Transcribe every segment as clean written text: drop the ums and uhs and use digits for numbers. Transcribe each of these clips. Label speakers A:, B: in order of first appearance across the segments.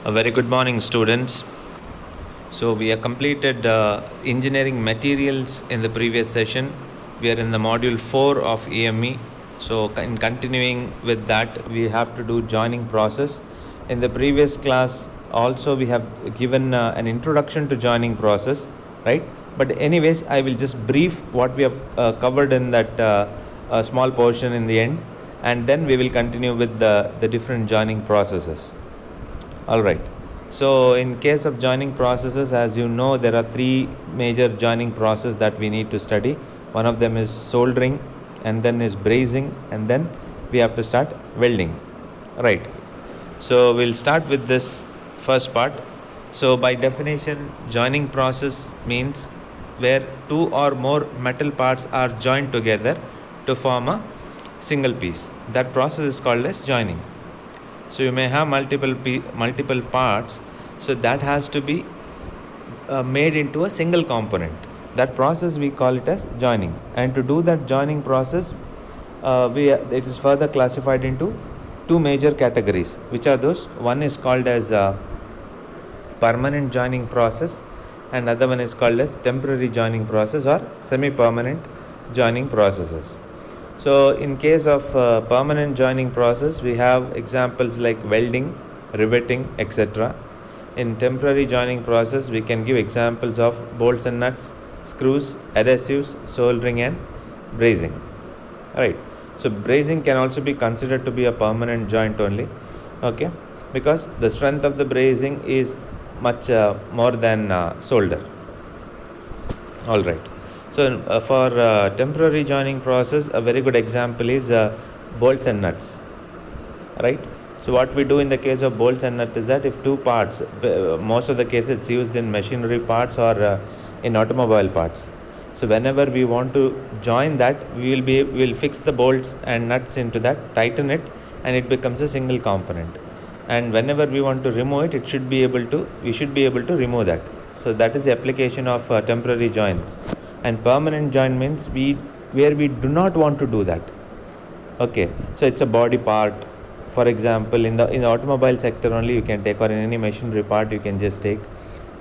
A: A very good morning, students. So we have completed engineering materials in the previous session. We are in the module 4 of EME. So in continuing with that, we have to do joining process. In the previous class also we have given an introduction to joining process, right? But anyways, I will just brief what we have covered in that small portion in the end, and then we will continue with the different joining processes. All right. So in case of joining processes, as you know, there are three major joining processes that we need to study. One of them is soldering, and then is brazing, and then we have to start welding. Right. So we'll start with this first part. So by definition, joining process means where two or more metal parts are joined together to form a single piece. That process is called as joining. So you may have multiple parts, so that has to be made into a single component. That process we call it as joining. And to do that joining process, it is further classified into two major categories. Which are those? One is called as permanent joining process, and other one is called as temporary joining process or semi-permanent joining processes. So in case of permanent joining process, we have examples like welding, riveting, etc. In temporary joining process, we can give examples of bolts and nuts, screws, adhesives, soldering and brazing. Right. So brazing can also be considered to be a permanent joint only, okay, because the strength of the brazing is much more than solder. All right. So for temporary joining process, a very good example is bolts and nuts, right? So what we do in the case of bolts and nuts is that if two parts, most of the cases it's used in machinery parts or in automobile parts. So whenever we want to join that, we'll fix the bolts and nuts into that, tighten it, and it becomes a single component. And whenever we want to remove it, we should be able to remove that. So that is the application of temporary joints. And permanent joint means where we do not want to do that. Okay, so it's a body part. For example, in the automobile sector only you can take, or in any machinery part you can just take.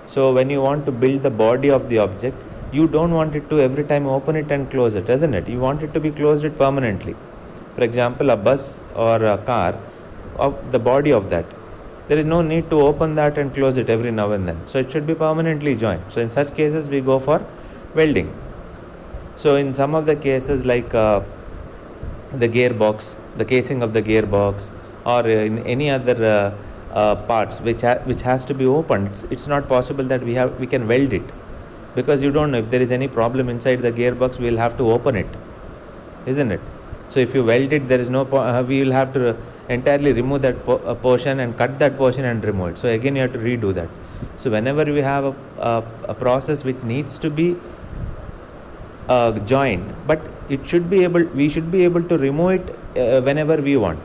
A: So when you want to build the body of the object, you don't want it to every time open it and close it, isn't it? You want it to be closed it permanently. For example, a bus or a car, of the body of that, there is no need to open that and close it every now and then. So it should be permanently joined. So in such cases we go for welding. So in some of the cases like the gearbox, the casing of the gearbox, or in any other parts which has to be opened, it's not possible that we can weld it, because you don't know if there is any problem inside the gearbox. We will have to open it, isn't it? So if you weld it, there is no we will have to entirely remove that portion and cut that portion and remove it. So again you have to redo that. So whenever we have a process which needs to be joined, but we should be able to remove it whenever we want,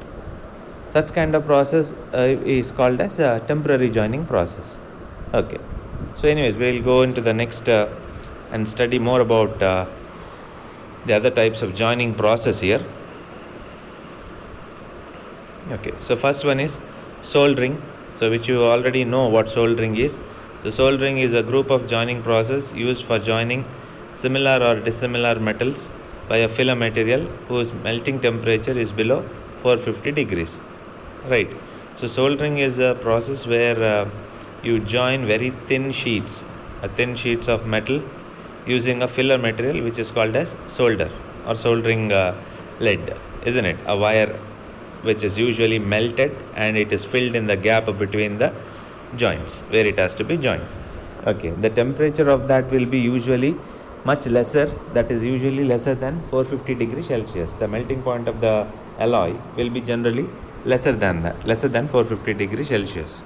A: such kind of process is called as a temporary joining process. Okay. So anyways, we will go into the next and study more about the other types of joining process here. Okay, so first one is soldering, so which you already know what soldering is. So soldering is a group of joining process used for joining similar or dissimilar metals by a filler material whose melting temperature is below 450 degrees. Right. So soldering is a process where you join very thin sheets of metal using a filler material which is called as solder or soldering lead, isn't it? A wire which is usually melted and it is filled in the gap between the joints where it has to be joined. Okay, the temperature of that will be usually much lesser, that is usually lesser than 450 degrees Celsius. The melting point of the alloy will be generally lesser than 450 degrees Celsius.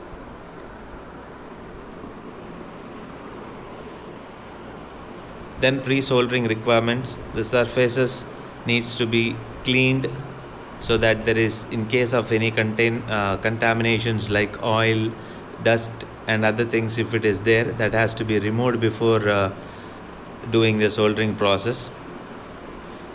A: Then pre-soldering requirements, the surfaces needs to be cleaned so that there is, in case of any contaminations like oil, dust and other things, if it is there, that has to be removed before doing the soldering process.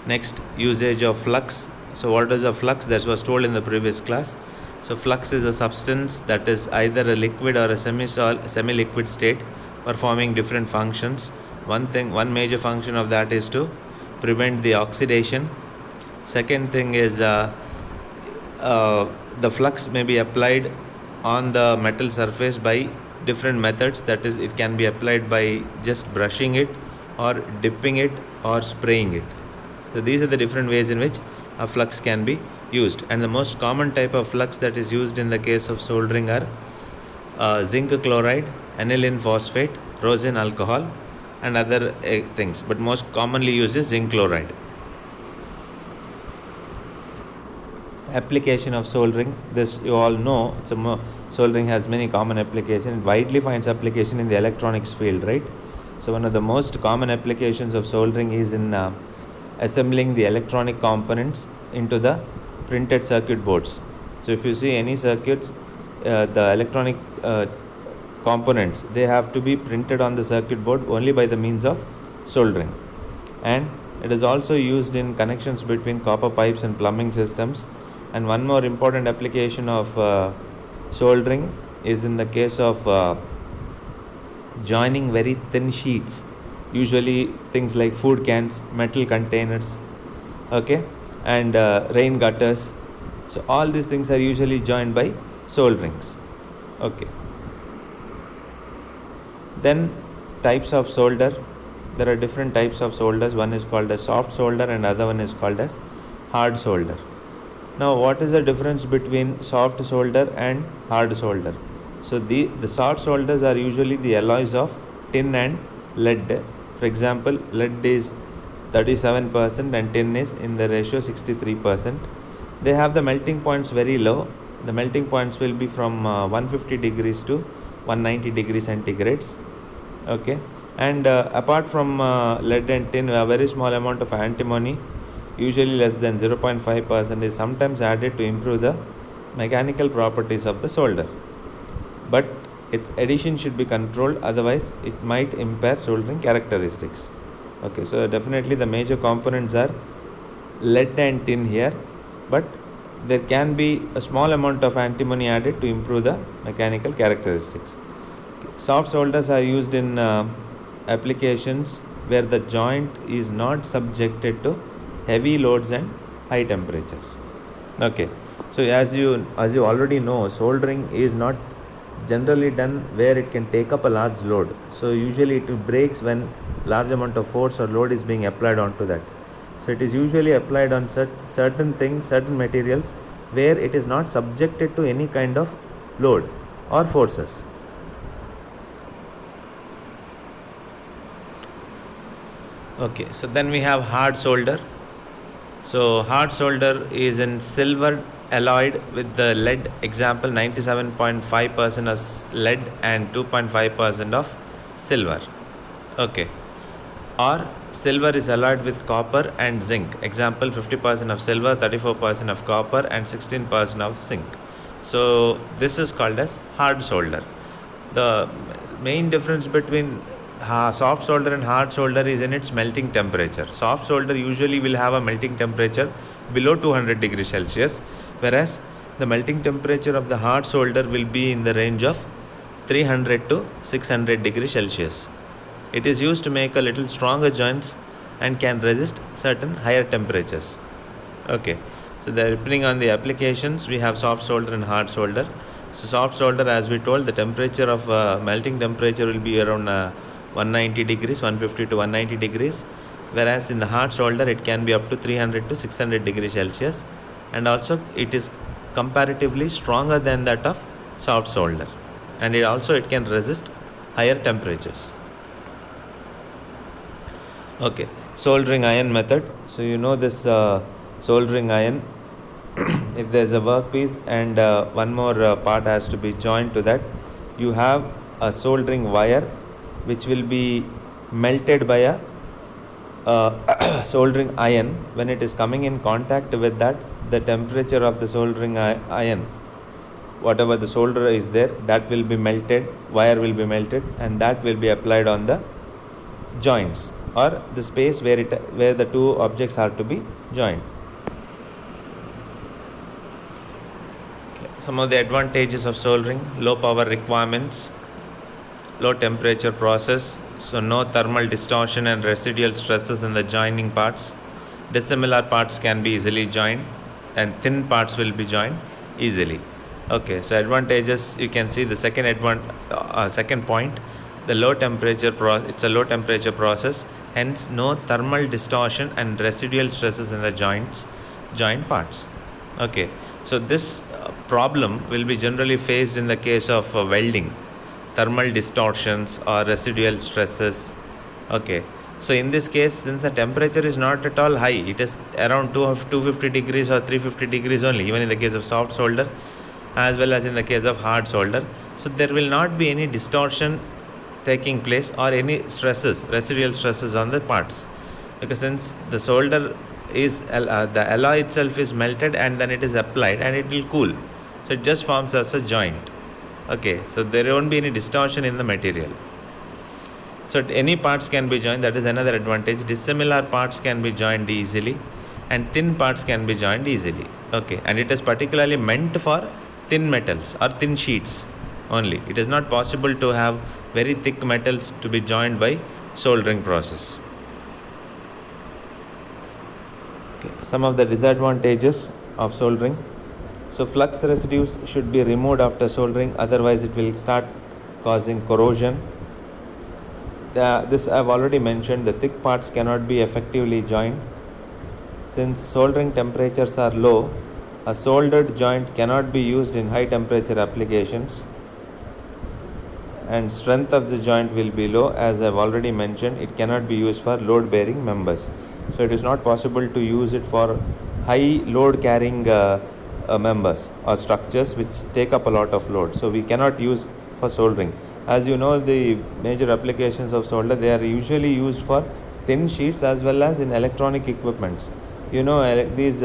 A: Next, usage of flux. So what is a flux? That was told in the previous class. So flux is a substance that is either a liquid or a semi-liquid state performing different functions. One major function of that is to prevent the oxidation. Second thing is the flux may be applied on the metal surface by different methods. That is, it can be applied by just brushing it, or dipping it, or spraying it. So these are the different ways in which a flux can be used, and the most common type of flux that is used in the case of soldering are zinc chloride, aniline phosphate, rosin alcohol, and other things, but most commonly used is zinc chloride. Application of soldering, this you all know, soldering has many common applications. It widely finds application in the electronics field, right? So one of the most common applications of soldering is in assembling the electronic components into the printed circuit boards. So if you see any circuits, the electronic components, they have to be printed on the circuit board only by the means of soldering. And it is also used in connections between copper pipes and plumbing systems. And one more important application of soldering is in the case of joining very thin sheets, usually things like food cans, metal containers, okay, and rain gutters. So all these things are usually joined by solderings. Okay. Then types of solder. There are different types of solders. One is called as soft solder and other one is called as hard solder. Now what is the difference between soft solder and hard solder? So the soft solders are usually the alloys of tin and lead. For example, lead is 37% and tin is in the ratio 63%. They have the melting points very low. The melting points will be from 150 degrees to 190 degrees centigrades. Okay, and apart from lead and tin, a very small amount of antimony, usually less than 0.5%, is sometimes added to improve the mechanical properties of the solder. But its addition should be controlled, otherwise it might impair soldering characteristics. Okay, so definitely the major components are lead and tin here, but there can be a small amount of antimony added to improve the mechanical characteristics. Soft solders are used in applications where the joint is not subjected to heavy loads and high temperatures. Okay, so as you already know, soldering is not generally done where it can take up a large load. So usually it breaks when large amount of force or load is being applied onto that. So it is usually applied on certain things, certain materials where it is not subjected to any kind of load or forces. Okay, so then we have hard solder. So hard solder is in silver alloyed with the lead, example 97.5% of lead and 2.5% of silver. Okay, or silver is alloyed with copper and zinc, example 50% of silver, 34% of copper and 16% of zinc. So this is called as hard solder. The main difference between soft solder and hard solder is in its melting temperature. Soft solder usually will have a melting temperature below 200 degrees Celsius, whereas the melting temperature of the hard solder will be in the range of 300 to 600 degrees Celsius. It is used to make a little stronger joints and can resist certain higher temperatures. Okay, so depending on the applications, we have soft solder and hard solder. So soft solder, as we told, the temperature of melting temperature will be around 190 degrees, 150 to 190 degrees, whereas in the hard solder it can be up to 300 to 600 degrees Celsius, and also it is comparatively stronger than that of soft solder, and it can resist higher temperatures. Okay, soldering iron method. So you know this soldering iron, if there is a workpiece and one more part has to be joined to that, you have a soldering wire which will be melted by a soldering iron. When it is coming in contact with that, the temperature of the soldering iron, whatever the solder is there, that will be melted, wire will be melted, and that will be applied on the joints or the space where the two objects are to be joined. Some of the advantages of soldering: low power requirements, low temperature process, so no thermal distortion and residual stresses in the joining parts. Dissimilar parts can be easily joined and thin parts will be joined easily. Okay, so advantages, you can see the second point, the low temperature it's a low temperature process, hence no thermal distortion and residual stresses in the joint parts. Okay, so this problem will be generally faced in the case of welding, thermal distortions or residual stresses. Okay, so in this case, since the temperature is not at all high, it is around 250 degrees or 350 degrees only, even in the case of soft solder as well as in the case of hard solder. So there will not be any distortion taking place or any residual stresses on the parts, because since the solder is the alloy itself is melted and then it is applied and it will cool, so it just forms as a joint. Okay, so there won't be any distortion in the material. So any parts can be joined, that is another advantage. Dissimilar parts can be joined easily and thin parts can be joined easily. Okay, and it is particularly meant for thin metals or thin sheets only. It is not possible to have very thick metals to be joined by soldering process. Okay, some of the disadvantages of soldering. So flux residues should be removed after soldering, otherwise it will start causing corrosion. This I have already mentioned, the thick parts cannot be effectively joined. Since soldering temperatures are low, a soldered joint cannot be used in high temperature applications, and strength of the joint will be low. As I have already mentioned, it cannot be used for load bearing members. So it is not possible to use it for high load carrying members or structures which take up a lot of load. So we cannot use for soldering. As you know, the major applications of solder, they are usually used for thin sheets as well as in electronic equipments. You know, these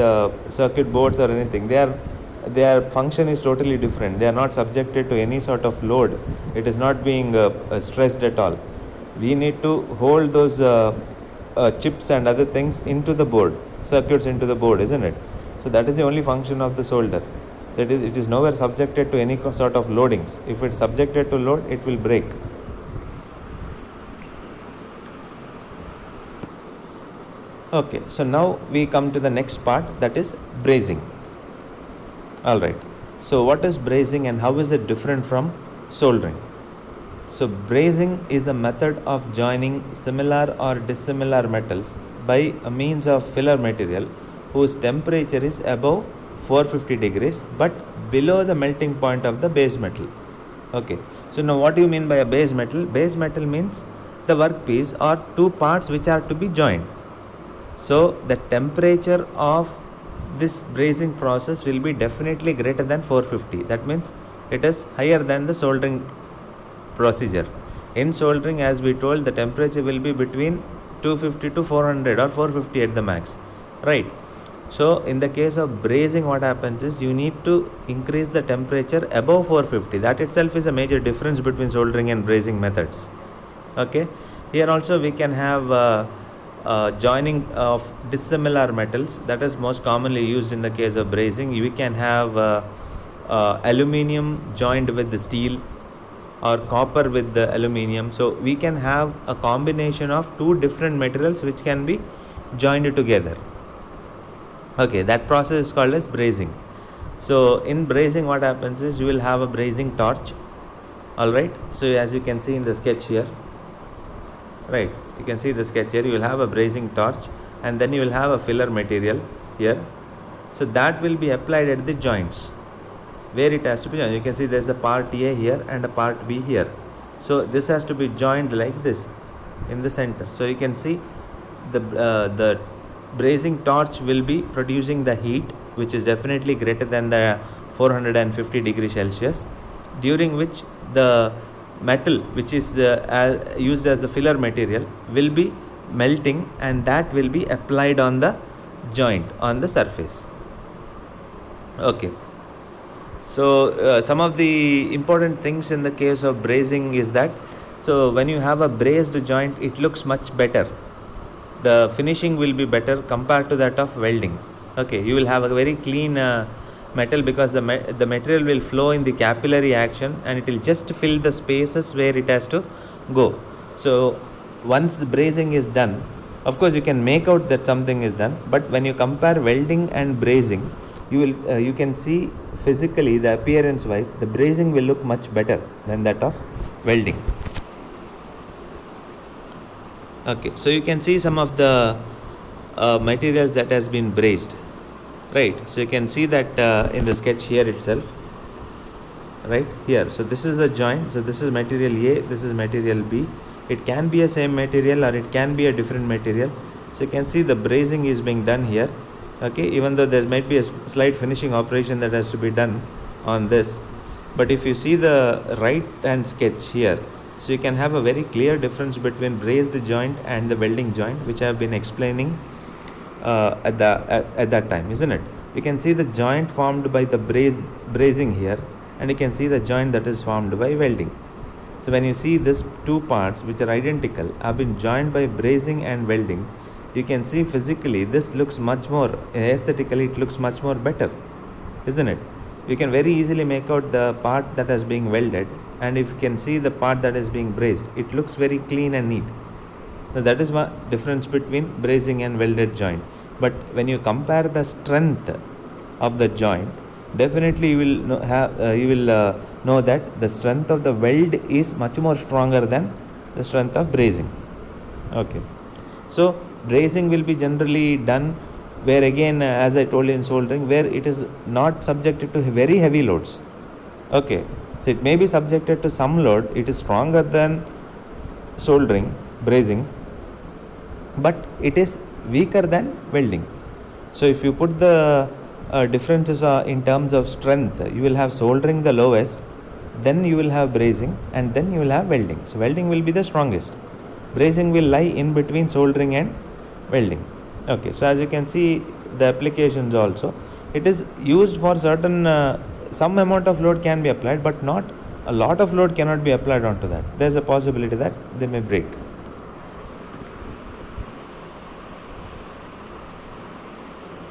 A: circuit boards or anything, their function is totally different. They are not subjected to any sort of load. It is not being stressed at all. We need to hold those chips and other things into the board, circuits into the board, isn't it? So that is the only function of the solder. So it is nowhere subjected to any sort of loadings. If it is subjected to load, it will break. Okay, so now we come to the next part, that is brazing. Alright, so what is brazing and how is it different from soldering? So brazing is a method of joining similar or dissimilar metals by a means of filler material whose temperature is above 450 degrees but below the melting point of the base metal. Okay, so now what do you mean by a base metal? Base metal means the workpiece or two parts which are to be joined. So the temperature of this brazing process will be definitely greater than 450. That means it is higher than the soldering procedure. In soldering, as we told, the temperature will be between 250 to 400 or 450 at the max, right? So in the case of brazing, what happens is you need to increase the temperature above 450. That itself is a major difference between soldering and brazing methods. Okay, here also we can have joining of dissimilar metals, that is most commonly used in the case of brazing. We can have aluminium joined with the steel or copper with the aluminium. So we can have a combination of two different materials which can be joined together. Okay, that process is called as brazing. So in brazing, what happens is you will have a brazing torch. Alright, so as you can see in the sketch here, right, you can see the sketch here, you will have a brazing torch and then you will have a filler material here. So that will be applied at the joints where it has to be joined. You can see there is a part A here and a part B here. So this has to be joined like this in the center. So you can see the brazing torch will be producing the heat which is definitely greater than the 450 degrees Celsius, during which the metal which is used as a filler material will be melting and that will be applied on the joint, on the surface. Okay, so some of the important things in the case of brazing is that, so when you have a brazed joint, it looks much better. The finishing will be better compared to that of welding. Okay, you will have a very clean metal because the material will flow in the capillary action and it will just fill the spaces where it has to go. So once the brazing is done, of course you can make out that something is done, but when you compare welding and brazing, you can see physically, the appearance wise, the brazing will look much better than that of welding. Okay, so you can see some of the materials that has been brazed, right? So you can see that in the sketch here itself, right here. So this is the joint. So this is material A, this is material B. It can be a same material or it can be a different material. So you can see the brazing is being done here. Okay, even though there might be a slight finishing operation that has to be done on this, but if you see the right hand sketch here, so you can have a very clear difference between brazed joint and the welding joint, which I have been explaining at that time, isn't it? You can see the joint formed by the brazing here, and you can see the joint that is formed by welding. So when you see these two parts which are identical have been joined by brazing and welding, you can see physically this looks much more, aesthetically it looks much more better, isn't it? You can very easily make out the part that is being welded, and if you can see the part that is being brazed, it looks very clean and neat. Now that is one difference between brazing and welded joint. But when you compare the strength of the joint, definitely you will know that the strength of the weld is much more stronger than the strength of brazing. Okay, so brazing will be generally done where, again, as I told you in soldering, where it is not subjected to very heavy loads. Okay, so it may be subjected to some load. It is stronger than soldering, brazing, but it is weaker than welding. So if you put the differences in terms of strength, you will have soldering the lowest, then you will have brazing, and then you will have welding. So welding will be the strongest. Brazing will lie in between soldering and welding. Okay, so as you can see the applications also, it is used for certain, some amount of load can be applied, but not a lot of load cannot be applied onto that. There is a possibility that they may break.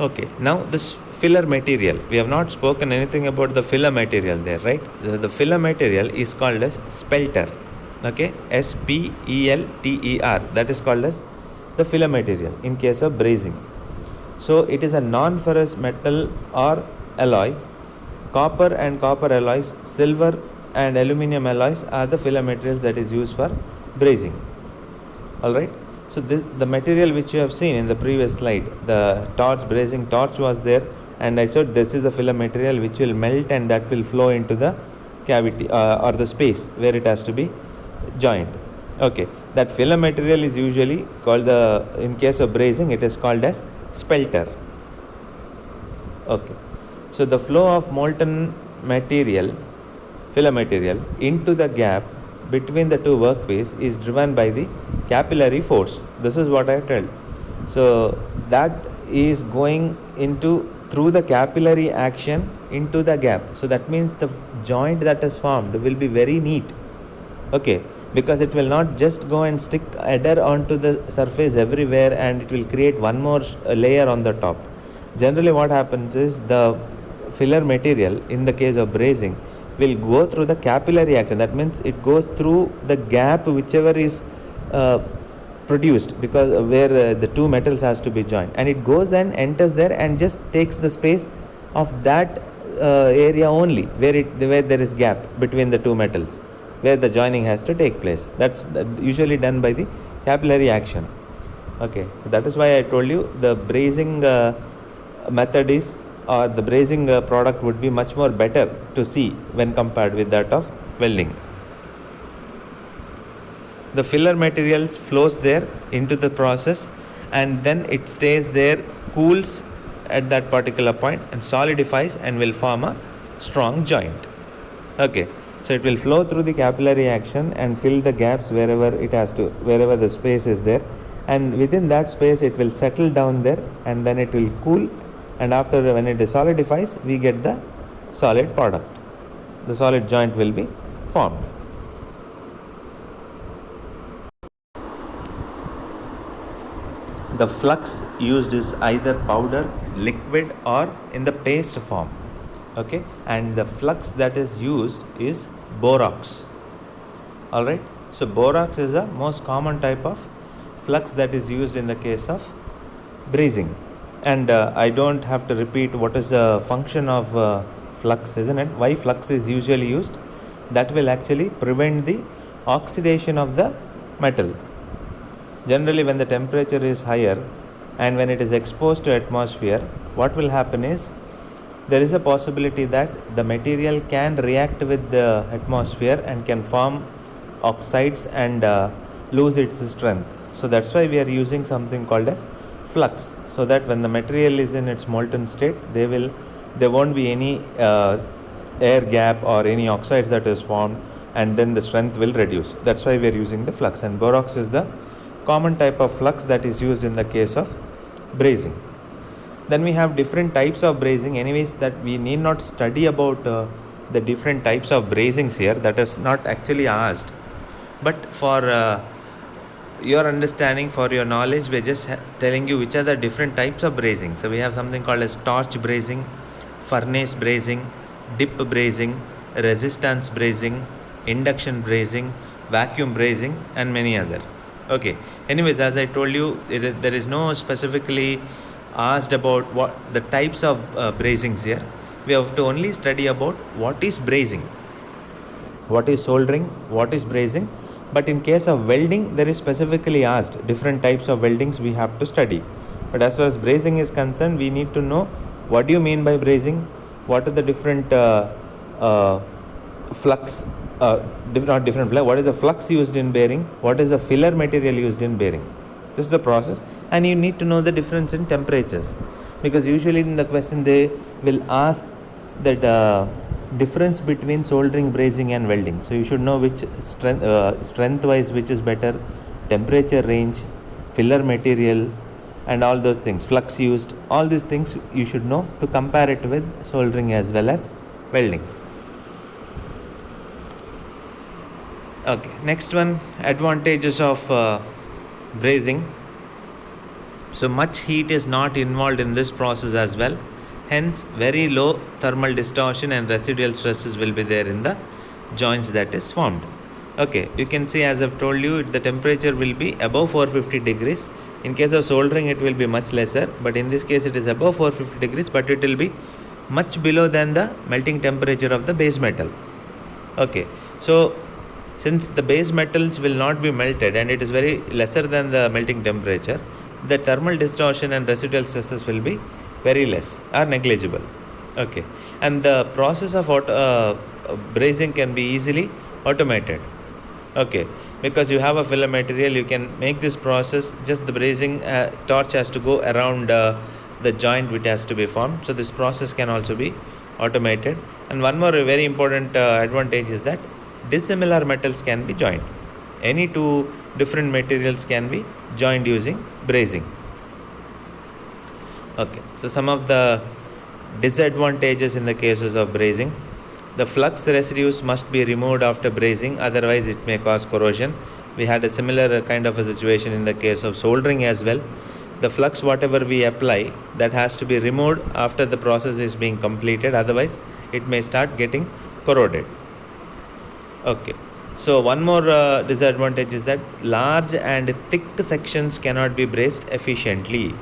A: Okay, now this filler material, we have not spoken anything about the filler material there, right? The filler material is called as spelter. Okay, SPELTER, that is called as the filler material in case of brazing. So it is a non-ferrous metal or alloy. Copper and copper alloys, silver and aluminium alloys are the filler materials that is used for brazing. Alright, so the material which you have seen in the previous slide, the torch, brazing torch was there, and I said this is the filler material which will melt and that will flow into the cavity or the space where it has to be joined. Okay, that filler material is usually called in case of brazing, it is called as spelter. Okay, so the flow of molten material, filler material, into the gap between the two workpiece is driven by the capillary force. This is what I told. So that is going through the capillary action into the gap. So that means the joint that is formed will be very neat. Okay, because it will not just go and stick adhere onto the surface everywhere and it will create one more layer on the top. Generally what happens is the filler material in the case of brazing will go through the capillary action. That means it goes through the gap whichever is produced, because where the two metals has to be joined, and it goes and enters there and just takes the space of that area only where there is gap between the two metals, where the joining has to take place. That's usually done by the capillary action. Okay, so that is why I told you the brazing method is, or the brazing product would be much more better to see when compared with that of welding. The filler materials flows there into the process and then it stays there, cools at that particular point and solidifies and will form a strong joint. Okay, so it will flow through the capillary action and fill the gaps wherever it has to, wherever the space is there, and within that space it will settle down there and then it will cool, and after, when it solidifies, we get the solid product. The solid joint will be formed. The flux used is either powder, liquid or in the paste form. Okay, and the flux that is used is borax. All right, so borax is the most common type of flux that is used in the case of brazing. And I don't have to repeat what is the function of flux, isn't it? Why flux is usually used? That will actually prevent the oxidation of the metal. Generally, when the temperature is higher and when it is exposed to atmosphere, what will happen is there is a possibility that the material can react with the atmosphere and can form oxides and lose its strength. So that's why we are using something called as flux, so that when the material is in its molten state, there won't be any air gap or any oxides that is formed, and then the strength will reduce. That's why we are using the flux, and borax is the common type of flux that is used in the case of brazing. Then we have different types of brazing. Anyways, that we need not study about the different types of brazings here. That is not actually asked. But for your understanding, for your knowledge, we're just telling you which are the different types of brazing. So we have something called as torch brazing, furnace brazing, dip brazing, resistance brazing, induction brazing, vacuum brazing, and many other. Okay. Anyways, as I told you, there is no specifically asked about what the types of brazings here. We have to only study about what is brazing, what is soldering, what is brazing. But in case of welding, there is specifically asked different types of weldings we have to study. But as far as brazing is concerned, we need to know what do you mean by brazing, what are the different flux, not different flux, what is the flux used in bearing, what is the filler material used in bearing. This is the process, and you need to know the difference in temperatures, because usually in the question they will ask that difference between soldering, brazing and welding. So you should know which strength wise which is better, temperature range, filler material and all those things, flux used, all these things you should know to compare it with soldering as well as welding. Okay, next one, advantages of brazing. So much heat is not involved in this process as well, hence very low thermal distortion and residual stresses will be there in the joints that is formed. Okay, you can see, as I've told you, the temperature will be above 450 degrees. In case of soldering it will be much lesser, but in this case it is above 450 degrees, but it will be much below than the melting temperature of the base metal. Okay, so since the base metals will not be melted and it is very lesser than the melting temperature, the thermal distortion and residual stresses will be very less or negligible. Okay, and the process of brazing can be easily automated. Okay, because you have a filler material, you can make this process, just the brazing torch has to go around the joint which has to be formed. So this process can also be automated. And one more very important advantage is that dissimilar metals can be joined. Any two different materials can be joined using brazing. Okay, so some of the disadvantages in the cases of brazing: the flux residues must be removed after brazing, otherwise it may cause corrosion. We had a similar kind of a situation in the case of soldering as well. The flux whatever we apply, that has to be removed after the process is being completed, otherwise it may start getting corroded. Okay, so one more disadvantage is that large and thick sections cannot be brazed efficiently.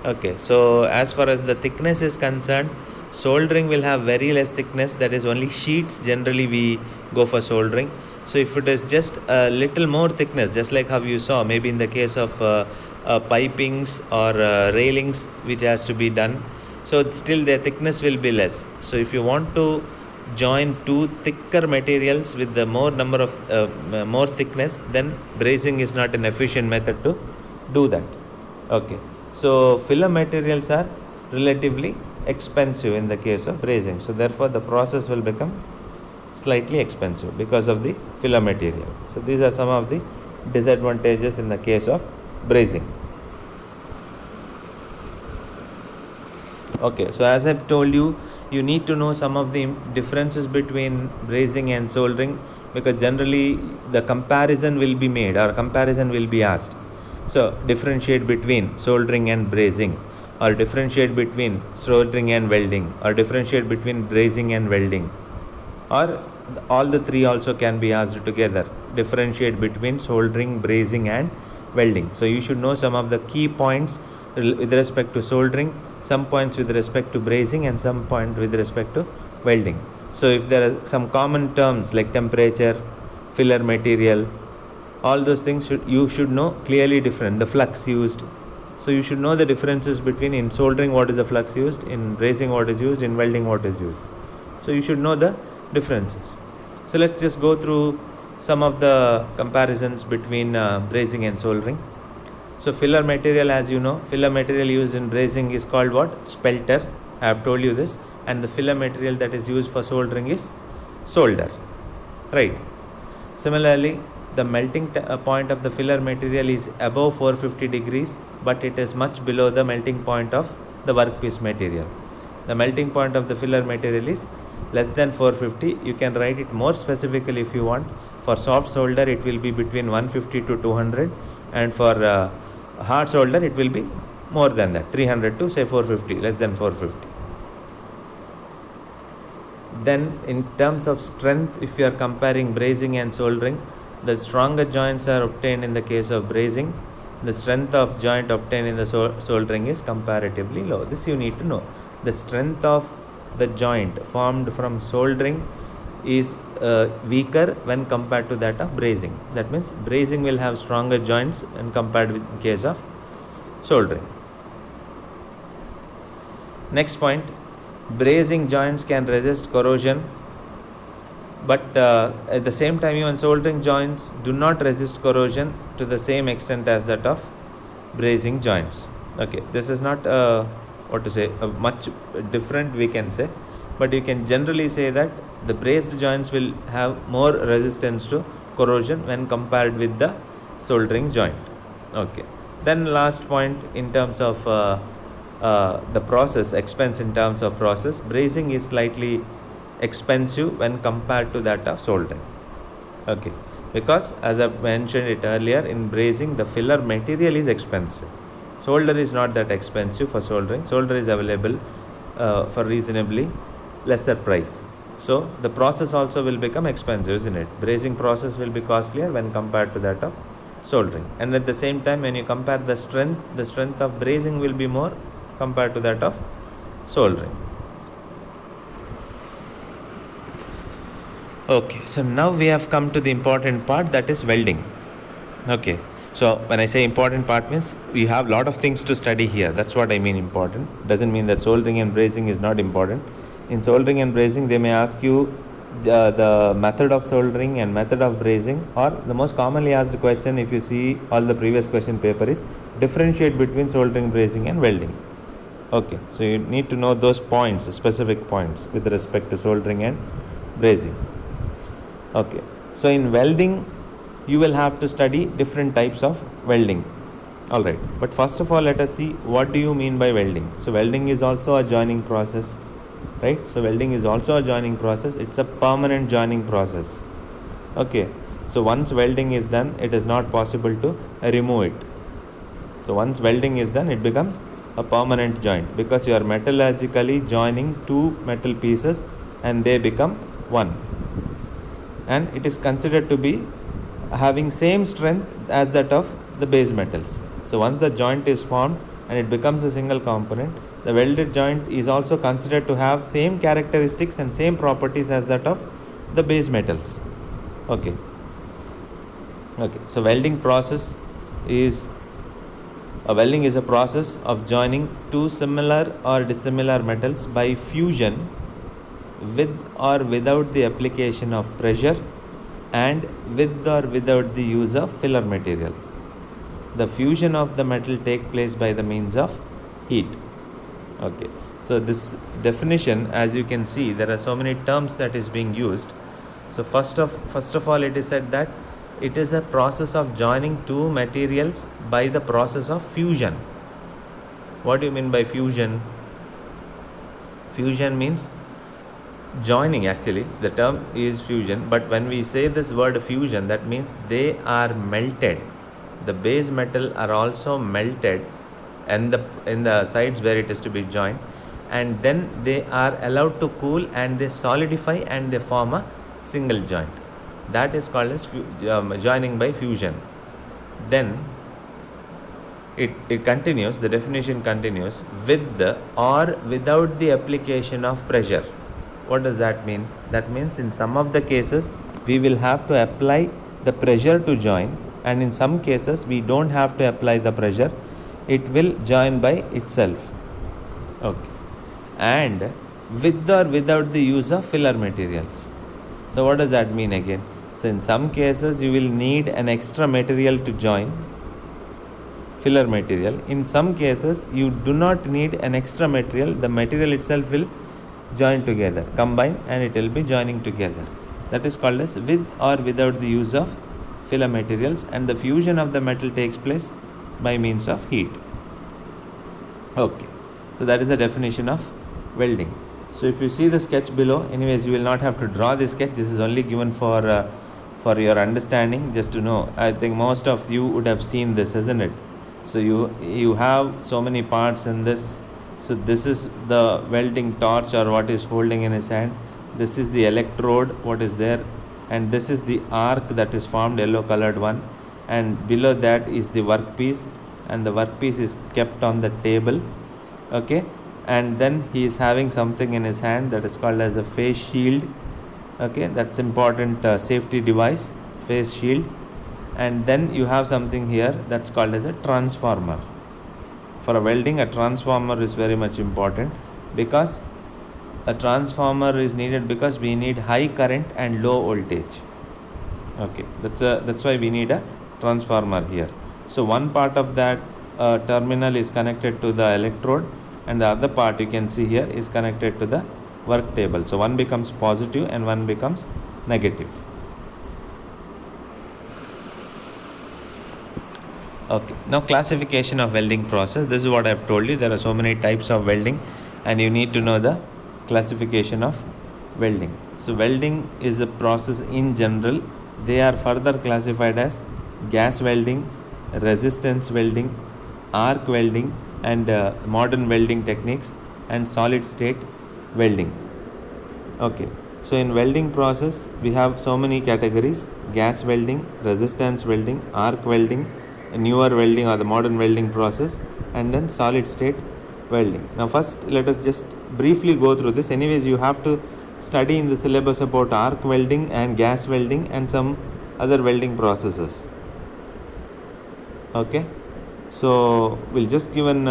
A: Okay, so as far as the thickness is concerned, soldering will have very less thickness, that is only sheets generally we go for soldering. So if it is just a little more thickness, just like how you saw maybe in the case of pipings or railings which has to be done, so still their thickness will be less. So if you want to join two thicker materials with the more number of more thickness, then brazing is not an efficient method to do that. Okay, so filler materials are relatively expensive in the case of brazing, so therefore the process will become slightly expensive because of the filler material. So these are some of the disadvantages in the case of brazing. Okay, so as I've told you, you need to know some of the differences between brazing and soldering, because generally the comparison will be made or comparison will be asked. So differentiate between soldering and brazing. or differentiate between soldering and welding, or differentiate between brazing and welding, or all the three also can be asked together. Differentiate between soldering, brazing and welding. So you should know some of the key points with respect to soldering, some points with respect to brazing, and some point with respect to welding. So if there are some common terms like temperature, filler material, all those things you should know clearly different. The flux used, so you should know the differences between in soldering what is the flux used, in brazing what is used, in welding what is used. So you should know the differences. So let's just go through some of the comparisons between brazing and soldering. So filler material, as you know, filler material used in brazing is called what? Spelter. I have told you this. And the filler material that is used for soldering is solder. Right. Similarly, the melting point of the filler material is above 450 degrees, but it is much below the melting point of the workpiece material. The melting point of the filler material is less than 450. You can write it more specifically if you want. For soft solder, it will be between 150 to 200, and for hard solder, it will be more than that, 300 to say 450, less than 450. Then in terms of strength, if you are comparing brazing and soldering, the stronger joints are obtained in the case of brazing. The strength of joint obtained in the soldering is comparatively low. This you need to know. The strength of the joint formed from soldering is weaker when compared to that of brazing. That means brazing will have stronger joints when compared with the case of soldering. Next point, brazing joints can resist corrosion, but at the same time even soldering joints do not resist corrosion to the same extent as that of brazing joints. Okay, this is not much different we can say, but you can generally say that the brazed joints will have more resistance to corrosion when compared with the soldering joint. Okay, then last point in terms of the process, expense in terms of process, brazing is slightly expensive when compared to that of soldering. Okay, because as I mentioned it earlier, in brazing the filler material is expensive. Solder is not that expensive for soldering. Solder is available for reasonably lesser price. So the process also will become expensive, isn't it? Brazing process will be costlier when compared to that of soldering. And at the same time, when you compare the strength of brazing will be more compared to that of soldering. Okay, so now we have come to the important part, that is welding. Okay, so when I say important part means we have a lot of things to study here. That's what I mean important. Doesn't mean that soldering and brazing is not important. In soldering and brazing, they may ask you the method of soldering and method of brazing, or the most commonly asked question if you see all the previous question paper is differentiate between soldering, brazing and welding. Okay, so you need to know those points, specific points with respect to soldering and brazing. Okay, so in welding you will have to study different types of welding. Alright, but first of all let us see what do you mean by welding. So welding is also a joining process, right? So welding is also a joining process. It's a permanent joining process. Okay, so once welding is done, it is not possible to remove it. So once welding is done, it becomes a permanent joint because you are metallurgically joining two metal pieces and they become one, and it is considered to be having same strength as that of the base metals. So once the joint is formed and it becomes a single component, the welded joint is also considered to have same characteristics and same properties as that of the base metals. Okay, so welding is a process of joining two similar or dissimilar metals by fusion with or without the application of pressure and with or without the use of filler material. The fusion of the metal takes place by the means of heat. Okay, so this definition, as you can see, there are so many terms that is being used. So first of all, it is said that it is a process of joining two materials by the process of fusion. What do you mean by fusion? Fusion means joining. Actually, the term is fusion, but when we say this word fusion, that means they are melted. The base metal are also melted and in the sides where it is to be joined, and then they are allowed to cool and they solidify and they form a single joint. That is called as joining by fusion. Then it continues, the definition continues, with the or without the application of pressure. What does that mean? That means in some of the cases we will have to apply the pressure to join, and in some cases we don't have to apply the pressure, it will join by itself. Okay. And with or without the use of filler materials. So what does that mean again? So in some cases you will need an extra material to join, filler material. In some cases you do not need an extra material, the material itself will join together, combine, and it will be joining together. That is called as with or without the use of filler materials, and the fusion of the metal takes place by means of heat. Okay, so that is the definition of welding. So if you see the sketch below, anyways you will not have to draw this sketch, this is only given for your understanding, just to know. I think most of you would have seen this, isn't it? So you have so many parts in this. So this is the welding torch, or what is holding in his hand. This is the electrode, what is there, and this is the arc that is formed, yellow colored one, and below that is the workpiece, and the workpiece is kept on the table. Okay, and then he is having something in his hand that is called as a face shield. Okay, that's important safety device, face shield. And then you have something here that's called as a transformer. For a welding, a transformer is very much important, because a transformer is needed because we need high current and low voltage. Okay, that's why we need a transformer here. So one part of that terminal is connected to the electrode, and the other part you can see here is connected to the work table. So one becomes positive and one becomes negative. Okay, now classification of welding process. This is what I have told you. There are so many types of welding, and you need to know the classification of welding. So welding is a process in general. They are further classified as gas welding, resistance welding, arc welding, and modern welding techniques, and solid state welding. Okay, so in welding process we have so many categories: gas welding, resistance welding, arc welding, newer welding or the modern welding process, and then solid state welding. Now first let us just briefly go through this. Anyways, you have to study in the syllabus about arc welding and gas welding and some other welding processes. Okay, so we'll just give an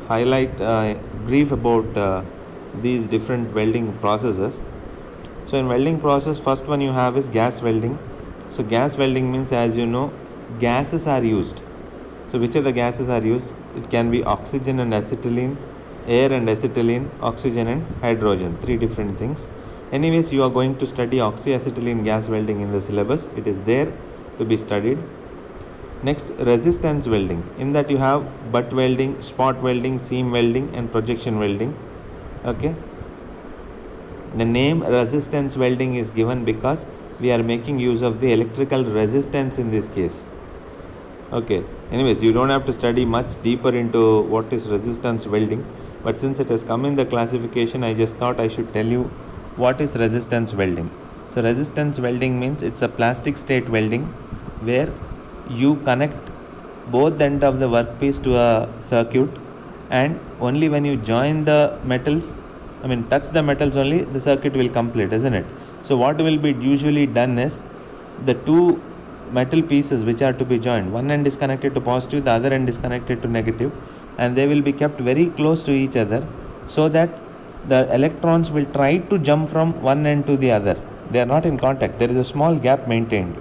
A: highlight brief about these different welding processes. So in welding process, first one you have is gas welding. So gas welding means, as you know, gases are used. So which of the gases are used? It can be oxygen and acetylene, air and acetylene, oxygen and hydrogen, three different things. Anyways, you are going to study oxyacetylene gas welding in the syllabus. It is there to be studied. Next, resistance welding. In that you have butt welding, spot welding, seam welding, and projection welding. Okay. The name resistance welding is given because we are making use of the electrical resistance in this case. Okay, anyways, you don't have to study much deeper into what is resistance welding, but since it has come in the classification, I just thought I should tell you what is resistance welding. So resistance welding means it's a plastic state welding where you connect both the end of the workpiece to a circuit, and only when you join the metals, touch the metals only, the circuit will complete, isn't it? So what will be usually done is, the two metal pieces which are to be joined, one end is connected to positive, the other end is connected to negative, and they will be kept very close to each other so that the electrons will try to jump from one end to the other. They are not in contact. There is a small gap maintained.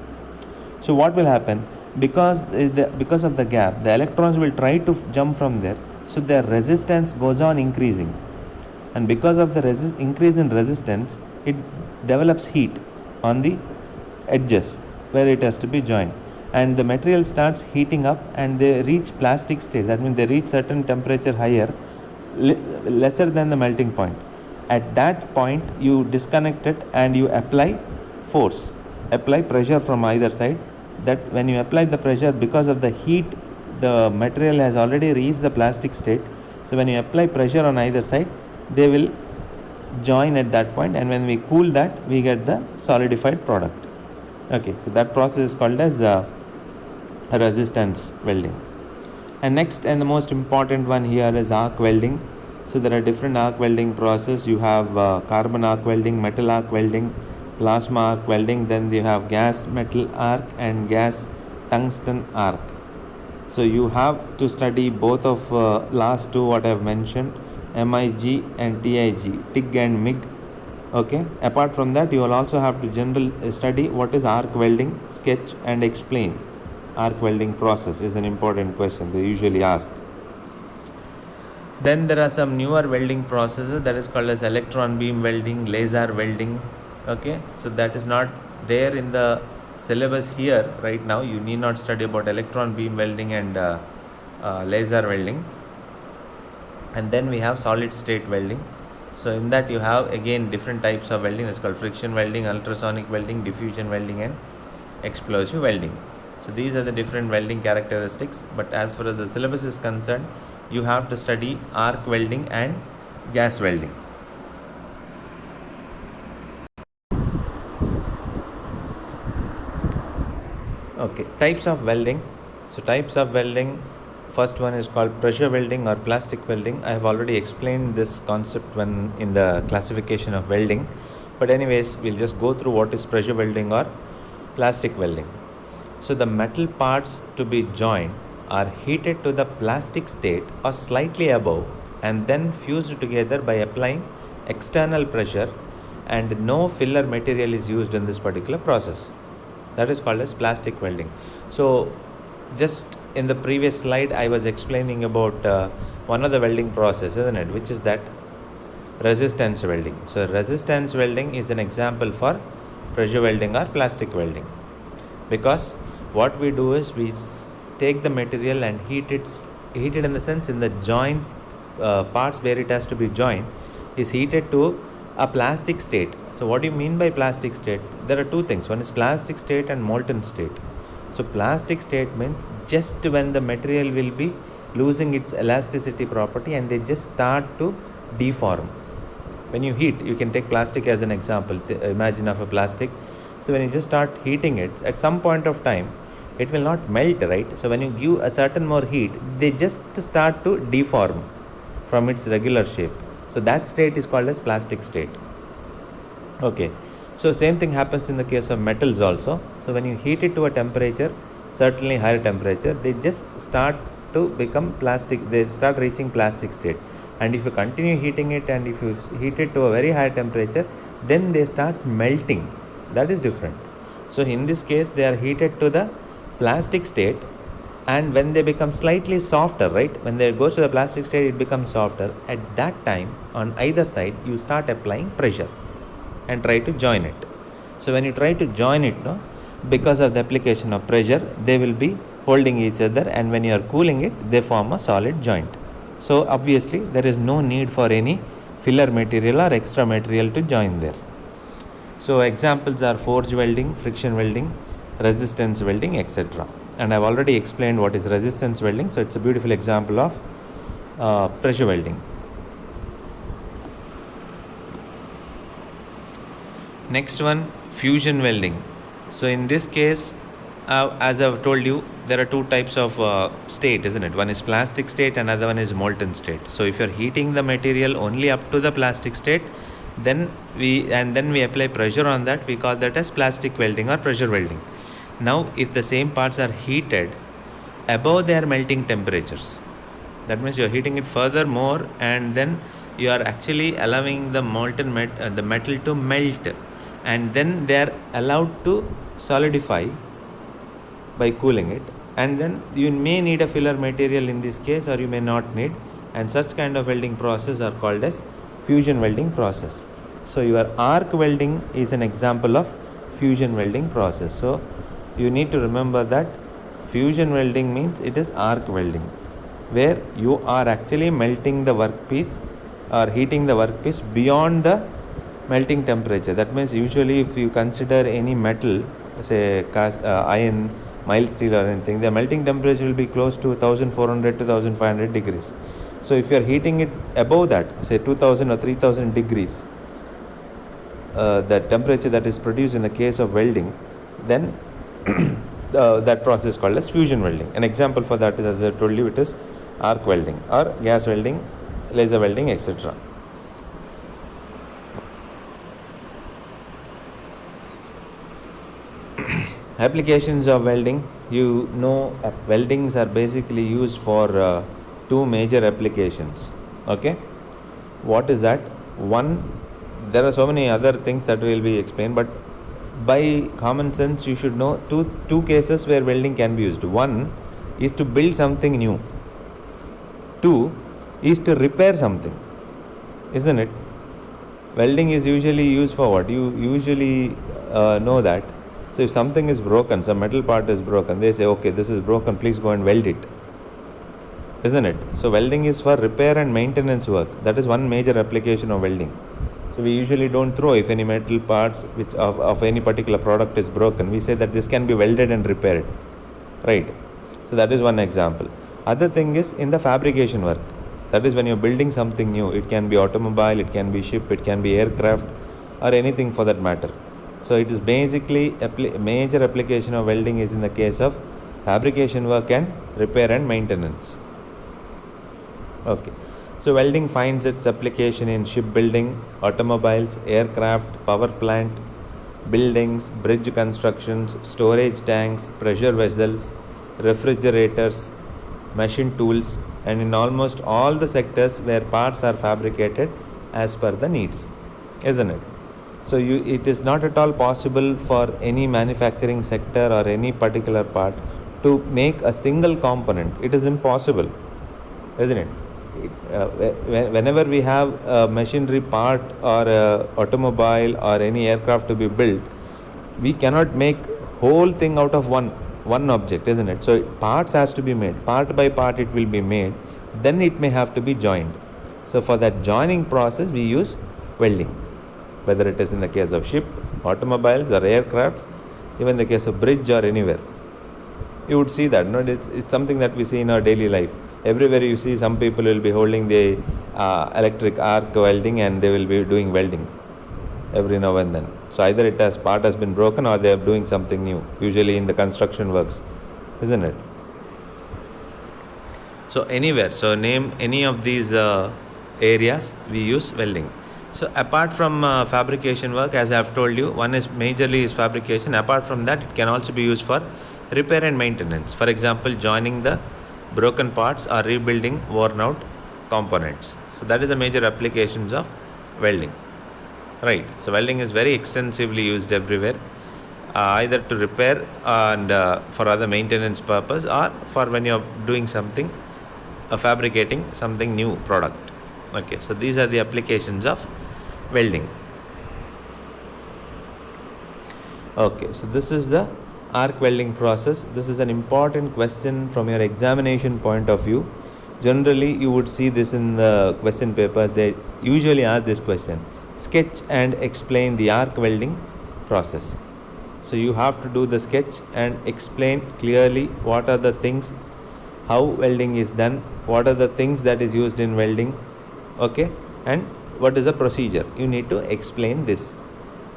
A: So what will happen? Because of the gap, the electrons will try to jump from there. So their resistance goes on increasing. And because of the increase in resistance, it develops heat on the edges where it has to be joined. And the material starts heating up and they reach plastic state. That means they reach certain temperature higher, lesser than the melting point. At that point, you disconnect it and you apply force, apply pressure from either side. That when you apply the pressure, because of the heat the material has already reached the plastic state. So when you apply pressure on either side, they will join at that point, and when we cool that, we get the solidified product. Okay, so that process is called as resistance welding. And next and the most important one here is arc welding. So there are different arc welding process. You have carbon arc welding, metal arc welding, plasma arc welding, then you have gas metal arc and gas tungsten arc. So you have to study both of last two what I have mentioned, MIG and TIG and MIG. Okay, apart from that, you will also have to general study what is arc welding, sketch and explain. Arc welding process is an important question they usually ask. Then there are some newer welding processes that is called as electron beam welding, laser welding. Okay, so that is not there in the syllabus here right now. You need not study about electron beam welding and laser welding. And then we have solid state welding. So in that you have again different types of welding. That's called friction welding, ultrasonic welding, diffusion welding and explosive welding. So these are the different welding characteristics, but as far as the syllabus is concerned, you have to study arc welding and gas welding. Okay, types of welding. So types of welding, first one is called pressure welding or plastic welding. I have already explained this concept when in the classification of welding, but anyways, we'll just go through what is pressure welding or plastic welding. So the metal parts to be joined are heated to the plastic state or slightly above and then fused together by applying external pressure, and no filler material is used in this particular process. That is called as plastic welding. So just in the previous slide I was explaining about one of the welding process, isn't it, which is that resistance welding. So resistance welding is an example for pressure welding or plastic welding, because what we do is we take the material and heat it in the sense in the joint parts where it has to be joined is heated to a plastic state. So what do you mean by plastic state? There are two things. One is plastic state and molten state. So plastic state means just when the material will be losing its elasticity property and they just start to deform. When you heat, you can take plastic as an example. Imagine of a plastic. So when you just start heating it, at some point of time, it will not melt, right? So when you give a certain more heat, they just start to deform from its regular shape. So that state is called as plastic state. Okay, so same thing happens in the case of metals also. So when you heat it to a temperature, certainly higher temperature, they just start to become plastic, they start reaching plastic state. And if you continue heating it and if you heat it to a very high temperature, then they start melting. That is different. So in this case, they are heated to the plastic state, and when they become slightly softer, right, when they go to the plastic state, it becomes softer. At that time, on either side, you start applying pressure and try to join it. So when you try to join it, no, because of the application of pressure, they will be holding each other, and when you are cooling it, they form a solid joint. So obviously there is no need for any filler material or extra material to join there. So examples are forge welding, friction welding, resistance welding, etc. And I have already explained what is resistance welding, so it's a beautiful example of pressure welding. Next one, fusion welding. So in this case, as I've told you, there are two types of state, isn't it? One is plastic state, another one is molten state. So if you're heating the material only up to the plastic state, then we apply pressure on that, we call that as plastic welding or pressure welding. Now if the same parts are heated above their melting temperatures, that means you're heating it further more, and then you are actually allowing the molten the metal to melt, and then they are allowed to solidify by cooling it, and then you may need a filler material in this case, or you may not need, and such kind of welding process are called as fusion welding process. So your arc welding is an example of fusion welding process. So you need to remember that fusion welding means it is arc welding, where you are actually melting the workpiece or heating the workpiece beyond the melting temperature. That means usually if you consider any metal, say iron, mild steel or anything, the melting temperature will be close to 1400 to 1500 degrees. So if you are heating it above that, say 2000 or 3000 degrees, the temperature that is produced in the case of welding, then that process is called as fusion welding. An example for that is, as I told you, it is arc welding or gas welding, laser welding, etc. Applications of welding. Weldings are basically used for two major applications. Okay, what is that? One, there are so many other things that will be explained, but by common sense you should know two cases where welding can be used. One is to build something new. Two is to repair something, isn't it? Welding is usually used for what? You usually know that. So if something is broken, some metal part is broken, they say, okay, this is broken, please go and weld it, isn't it? So welding is for repair and maintenance work. That is one major application of welding. So we usually don't throw if any metal parts which of any particular product is broken. We say that this can be welded and repaired, right? So that is one example. Other thing is in the fabrication work. That is when you're building something new. It can be automobile, it can be ship, it can be aircraft, or anything for that matter. So it is basically major application of welding is in the case of fabrication work and repair and maintenance. Okay. So welding finds its application in shipbuilding, automobiles, aircraft, power plant, buildings, bridge constructions, storage tanks, pressure vessels, refrigerators, machine tools, and in almost all the sectors where parts are fabricated as per the needs, isn't it? So it is not at all possible for any manufacturing sector or any particular part to make a single component. It is impossible, isn't it? Whenever we have a machinery part or a automobile or any aircraft to be built, we cannot make whole thing out of one object, isn't it? So parts has to be made, part by part it will be made, then it may have to be joined. So for that joining process we use welding, whether it is in the case of ship, automobiles or aircrafts, even the case of bridge or anywhere. You would see that, no? It's something that we see in our daily life. Everywhere you see some people will be holding the electric arc welding and they will be doing welding every now and then. So either part has been broken or they are doing something new, usually in the construction works, isn't it? So anywhere, so name any of these areas we use welding. So apart from fabrication work, as I have told you, one is majorly is fabrication. Apart from that, it can also be used for repair and maintenance. For example, joining the broken parts or rebuilding worn out components. So that is the major applications of welding, right? So welding is very extensively used everywhere, either to repair and for other maintenance purpose, or for when you are doing something, fabricating something new product. Okay, so these are the applications of welding. Okay, so this is the arc welding process. This is an important question from your examination point of view. Generally you would see this in the question paper. They usually ask this question: sketch and explain the arc welding process. So you have to do the sketch and explain clearly what are the things, how welding is done, what are the things that is used in welding, okay, and what is the procedure. You need to explain this.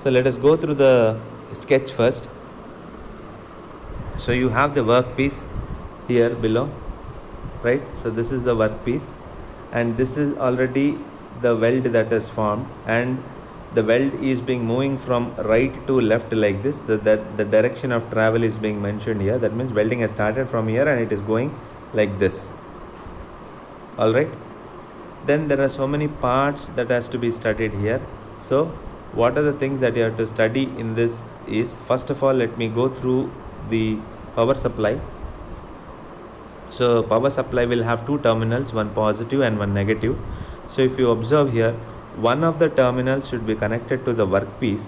A: So let us go through the sketch first. So you have the workpiece here below, right? So this is the workpiece, and this is already the weld that is formed, and the weld is being moving from right to left like this. The direction of travel is being mentioned here. That means welding has started from here and it is going like this. All right. Then there are so many parts that has to be studied here. So what are the things that you have to study in this is, first of all, let me go through the power supply. So power supply will have two terminals, one positive and one negative. So if you observe here, one of the terminals should be connected to the workpiece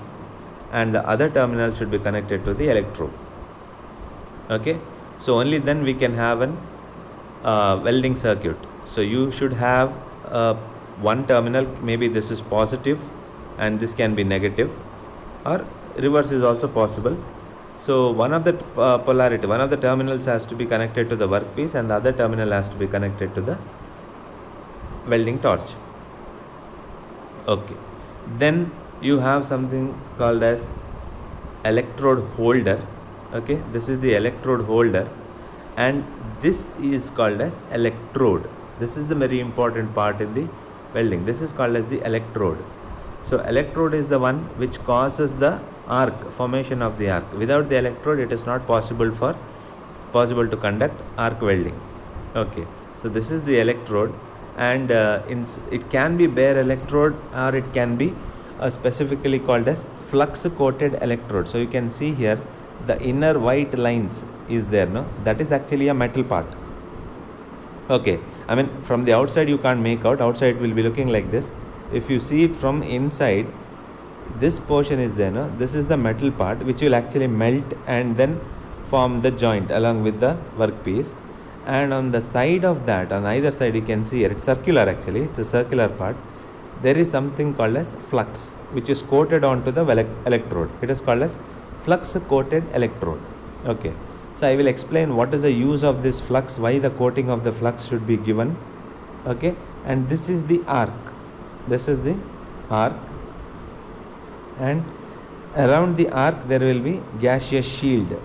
A: and the other terminal should be connected to the electrode. Okay, so only then we can have an welding circuit. So you should have one terminal, maybe this is positive and this can be negative, or reverse is also possible. So one of the polarity, one of the terminals has to be connected to the workpiece and the other terminal has to be connected to the welding torch. Okay, then you have something called as electrode holder. Okay, this is the electrode holder and this is called as electrode. This is the very important part in the welding. This is called as the electrode. So electrode is the one which causes the arc, formation of the arc. Without the electrode it is not possible to conduct arc welding. Okay, so this is the electrode and it can be bare electrode or it can be specifically called as flux coated electrode. So you can see here the inner white lines is there, no? That is actually a metal part. Okay, I mean from the outside you can't make out, outside it will be looking like this. If you see it from inside, this portion is there, no? This is the metal part which will actually melt and then form the joint along with the workpiece. And on the side of that, on either side you can see here, it's circular actually, it's a circular part. There is something called as flux which is coated onto the electrode. It is called as flux coated electrode. Okay, so I will explain what is the use of this flux, why the coating of the flux should be given. Okay, and this is the arc. This is the arc and around the arc there will be gaseous shield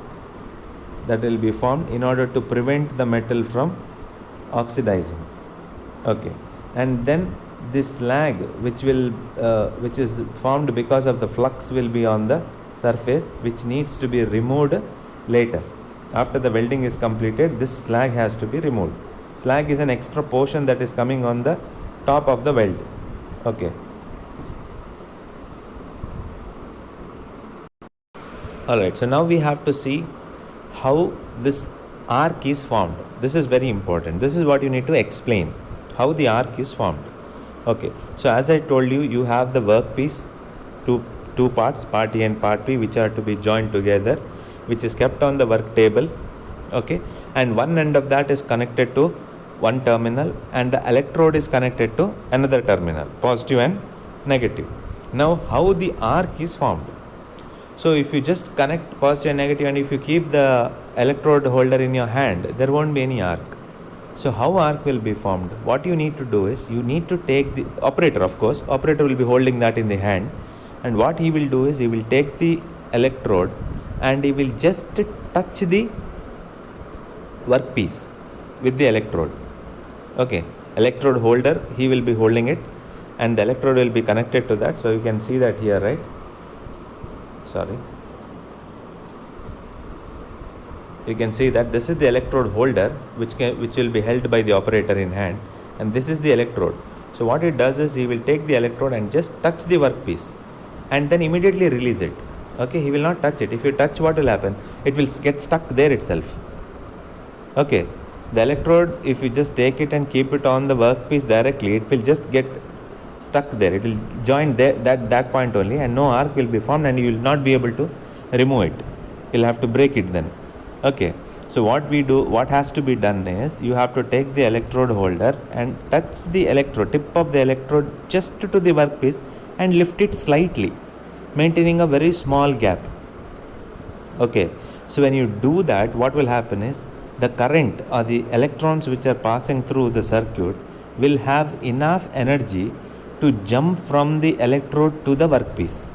A: that will be formed in order to prevent the metal from oxidizing. Okay, and then this slag which is formed because of the flux will be on the surface, which needs to be removed later. After the welding is completed, this slag has to be removed. Slag is an extra portion that is coming on the top of the weld. Okay. Alright, so now we have to see how this arc is formed. This is very important. This is what you need to explain, how the arc is formed. Okay, so as I told you, you have the workpiece, two parts, part A and part B, which are to be joined together, which is kept on the work table. Okay, and one end of that is connected to one terminal and the electrode is connected to another terminal, positive and negative. Now how the arc is formed? So if you just connect positive and negative and if you keep the electrode holder in your hand, there won't be any arc. So how arc will be formed? What you need to do is, you need to take the operator, of course, operator will be holding that in the hand, and what he will do is, he will take the electrode and he will just touch the workpiece with the electrode. Okay, electrode holder, he will be holding it and the electrode will be connected to that. So you can see that here, right? Sorry, you can see that this is the electrode holder which will be held by the operator in hand, and this is the electrode. So what it does is, he will take the electrode and just touch the workpiece and then immediately release it. Okay, he will not touch it. If you touch, what will happen? It will get stuck there itself. Okay, the electrode, if you just take it and keep it on the workpiece directly, it will just get stuck there. It will join there, that point only, and no arc will be formed and you will not be able to remove it. You'll have to break it then. Okay, so what has to be done is, you have to take the electrode holder and touch the electrode, tip of the electrode just to the workpiece and lift it slightly, maintaining a very small gap. Okay, so when you do that, what will happen is, the current or the electrons which are passing through the circuit will have enough energy to jump from the electrode to the workpiece.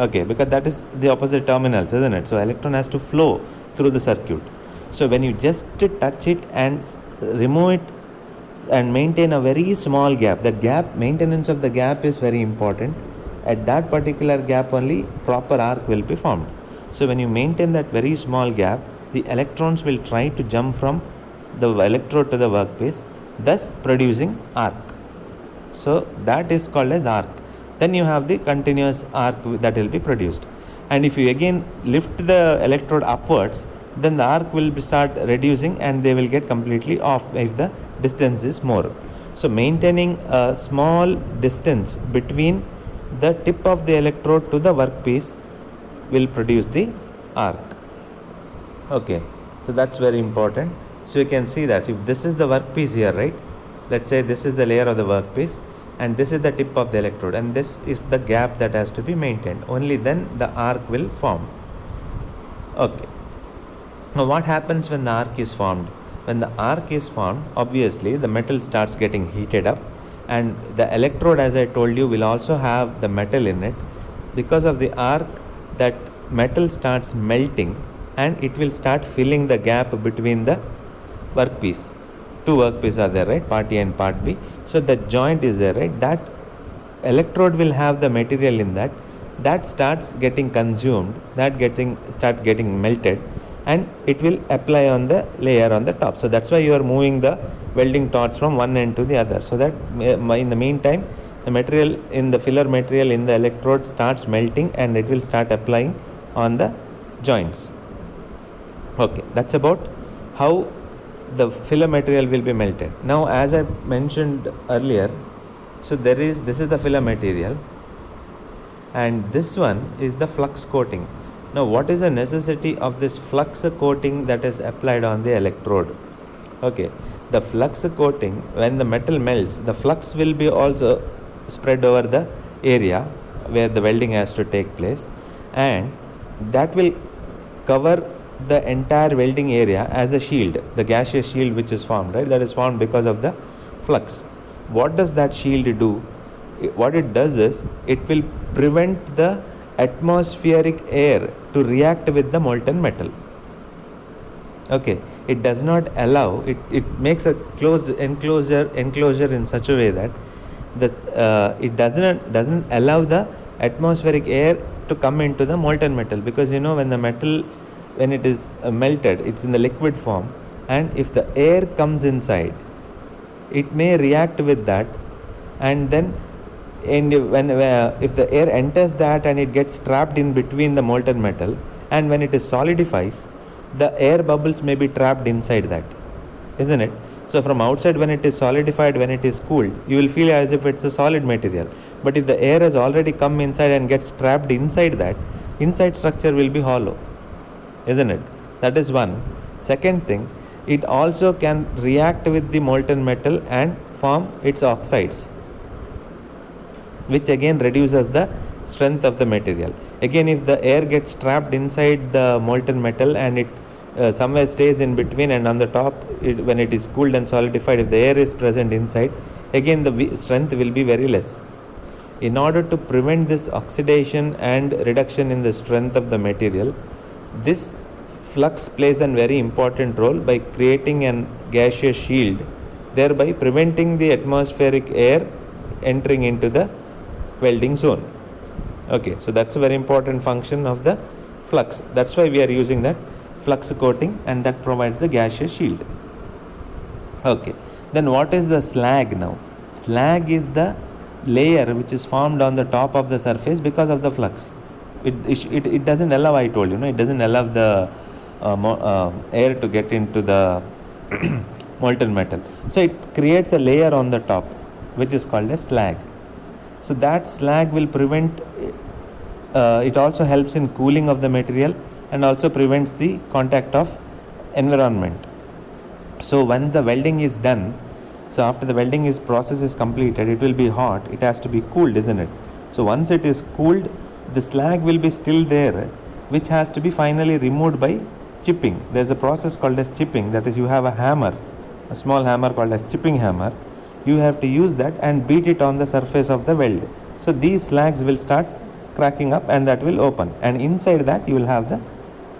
A: Okay, because that is the opposite terminals, isn't it? So electron has to flow through the circuit. So when you just touch it and remove it and maintain a very small gap, that gap, maintenance of the gap is very important. At that particular gap only proper arc will be formed. So when you maintain that very small gap, the electrons will try to jump from the electrode to the workpiece, thus producing arc. So that is called as arc. Then you have the continuous arc that will be produced. And if you again lift the electrode upwards, then the arc will start reducing and they will get completely off if the distance is more. So maintaining a small distance between the tip of the electrode to the workpiece will produce the arc. Okay, so that's very important. So you can see that if this is the workpiece here, right? Let's say this is the layer of the workpiece and this is the tip of the electrode and this is the gap that has to be maintained. Only then the arc will form. Okay. Now what happens when the arc is formed? When the arc is formed, obviously the metal starts getting heated up, and the electrode, as I told you, will also have the metal in it. Because of the arc, that metal starts melting and it will start filling the gap between the workpiece. Two workpieces are there, right? Part A and part B. So the joint is there, right? That electrode will have the material in that. That starts getting consumed, start getting melted, and it will apply on the layer on the top. So that's why you are moving the welding torch from one end to the other, so that in the meantime the material in the filler material in the electrode starts melting and it will start applying on the joints. Okay, that's about how the filler material will be melted. Now, as I mentioned earlier, so this is the filler material, and this one is the flux coating. Now, what is the necessity of this flux coating that is applied on the electrode? Okay, the flux coating, when the metal melts, the flux will be also spread over the area where the welding has to take place, and that will cover the entire welding area as a shield, the gaseous shield which is formed, right? That is formed because of the flux. What does that shield do? What it does is it will prevent the atmospheric air to react with the molten metal. Okay, it does not allow it makes a closed enclosure in such a way that this it doesn't allow the atmospheric air to come into the molten metal, because when the metal, when it is melted, it's in the liquid form, and if the air comes inside, it may react with that, and then if the air enters that and it gets trapped in between the molten metal, and when it is solidifies, the air bubbles may be trapped inside that, isn't it? So from outside, when it is solidified, when it is cooled, you will feel as if it's a solid material, but if the air has already come inside and gets trapped inside that, inside structure will be hollow, isn't it? That is one. Second thing, it also can react with the molten metal and form its oxides, which again reduces the strength of the material. Again, if the air gets trapped inside the molten metal and it somewhere stays in between, and on the top, when it is cooled and solidified, if the air is present inside, again the strength will be very less. In order to prevent this oxidation and reduction in the strength of the material, this flux plays a very important role by creating a gaseous shield, thereby preventing the atmospheric air entering into the welding zone. Okay, so that's a very important function of the flux. That's why we are using that flux coating, and that provides the gaseous shield. Okay, then what is the slag now? Slag is the layer which is formed on the top of the surface because of the flux. It doesn't allow, I told you, it doesn't allow the air to get into the molten metal. So it creates a layer on the top which is called as slag. So that slag will prevent, it also helps in cooling of the material and also prevents the contact of environment. So when the welding is done, so after the welding process is completed, it will be hot, it has to be cooled, isn't it? So once it is cooled, the slag will be still there, which has to be finally removed by chipping. There's a process called as chipping, that is, you have a hammer, a small hammer called as chipping hammer. You have to use that and beat it on the surface of the weld. So these slags will start cracking up and that will open, and inside that you will have the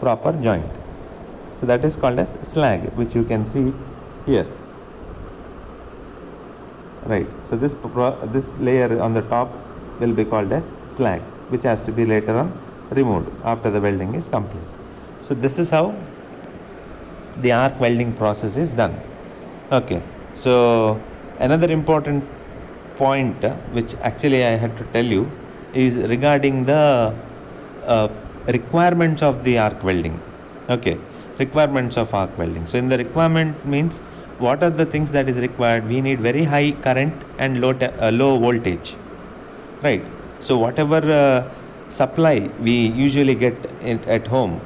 A: proper joint. So that is called as slag, which you can see here. Right, so this layer on the top will be called as slag, which has to be later on removed after the welding is complete. So this is how the arc welding process is done. Okay, so another important point which actually I had to tell you is regarding the requirements of the arc welding. Okay, requirements of arc welding. So in the requirement means, what are the things that is required? We need very high current and low voltage, right? So whatever supply we usually get at home,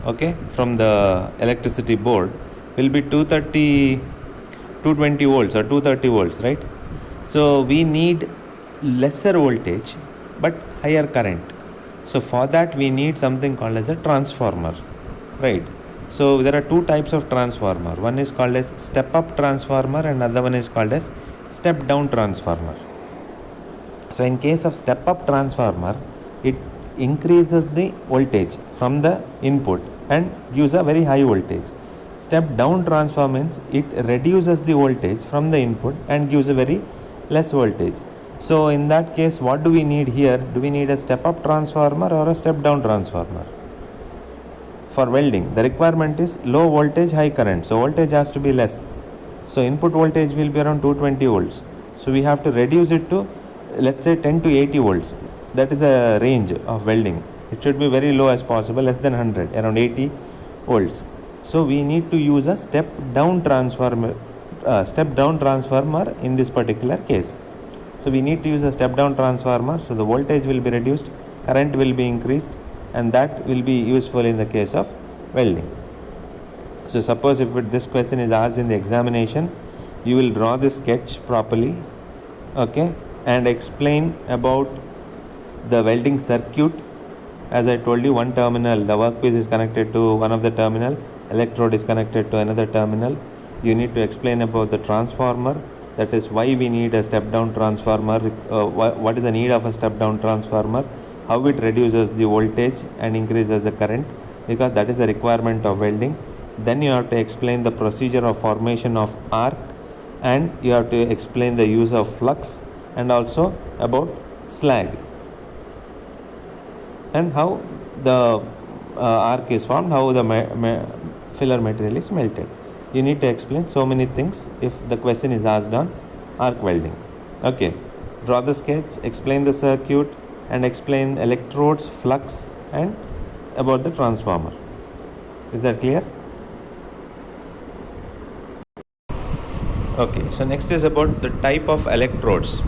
A: okay, from the electricity board will be 220 volts or 230 volts, right? So we need lesser voltage but higher current. So for that we need something called as a transformer. right? So there are two types of transformer. One is called as step up transformer and another one is called as step down transformer. So in case of step up transformer, it increases the voltage from the input and gives a very high voltage. Step down transformer means it reduces the voltage from the input and gives a very less voltage. So in that case, what do we need here? Do we need a step up transformer or a step down transformer? For welding, the requirement is low voltage, high current. So voltage has to be less. So input voltage will be around 220 volts. So we have to reduce it to, let's say, 10 to 80 volts. That is a range of welding. It should be very low as possible, less than 100, around 80 volts. So we need to use a step down transformer in this particular case. So we need to use a step down transformer. So the voltage will be reduced, current will be increased, and that will be useful in the case of welding. So suppose if this question is asked in the examination, you will draw the sketch properly, okay, and explain about the welding circuit. As I told you, one terminal, the workpiece is connected to one of the terminal, electrode is connected to another terminal. You need to explain about the transformer, that is why we need a step down transformer, what is the need of a step down transformer, how it reduces the voltage and increases the current, because that is the requirement of welding. Then you have to explain the procedure of formation of arc, and you have to explain the use of flux and also about slag and how the arc is formed, how the filler material is melted. You need to explain so many things if the question is asked on arc welding. Okay, draw the sketch, explain the circuit and explain electrodes, flux and about the transformer. Is that clear? Okay, so next is about the type of electrodes.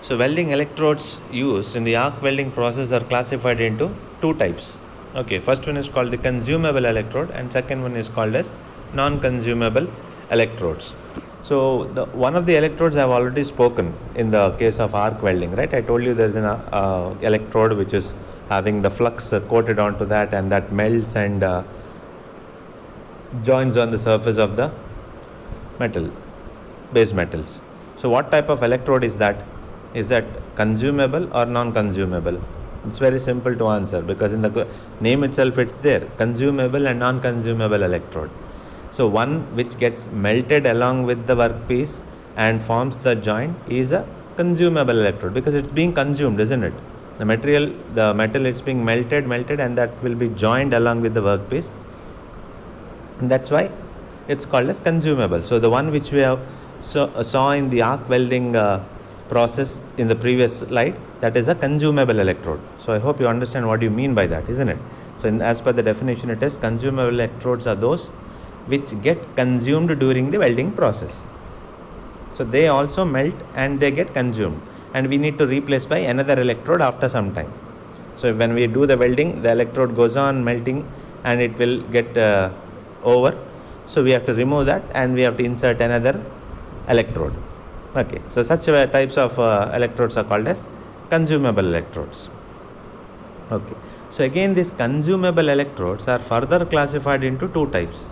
A: So welding electrodes used in the arc welding process are classified into two types. Okay, first one is called the consumable electrode and second one is called as non-consumable electrodes. So one of the electrodes I have already spoken in the case of arc welding, right? I told you there is an electrode which is having the flux coated onto that, and that melts and joins on the surface of the base metals. So what type of electrode is that? Is that consumable or non-consumable? It's very simple to answer because in the name itself it's there, consumable and non-consumable electrode. So one which gets melted along with the workpiece and forms the joint is a consumable electrode because it's being consumed, isn't it? The metal it's being melted and that will be joined along with the workpiece, and that's why it's called as consumable. So the one which we have saw in the arc welding process in the previous slide, that is a consumable electrode. So I hope you understand what you mean by that, isn't it? So as per the definition, it is consumable electrodes are those which get consumed during the welding process. So they also melt and they get consumed, and we need to replace by another electrode after some time. So when we do the welding, the electrode goes on melting and it will get over. So we have to remove that and we have to insert another electrode. Okay, so such types of electrodes are called as consumable electrodes. Okay, so again these consumable electrodes are further classified into two types.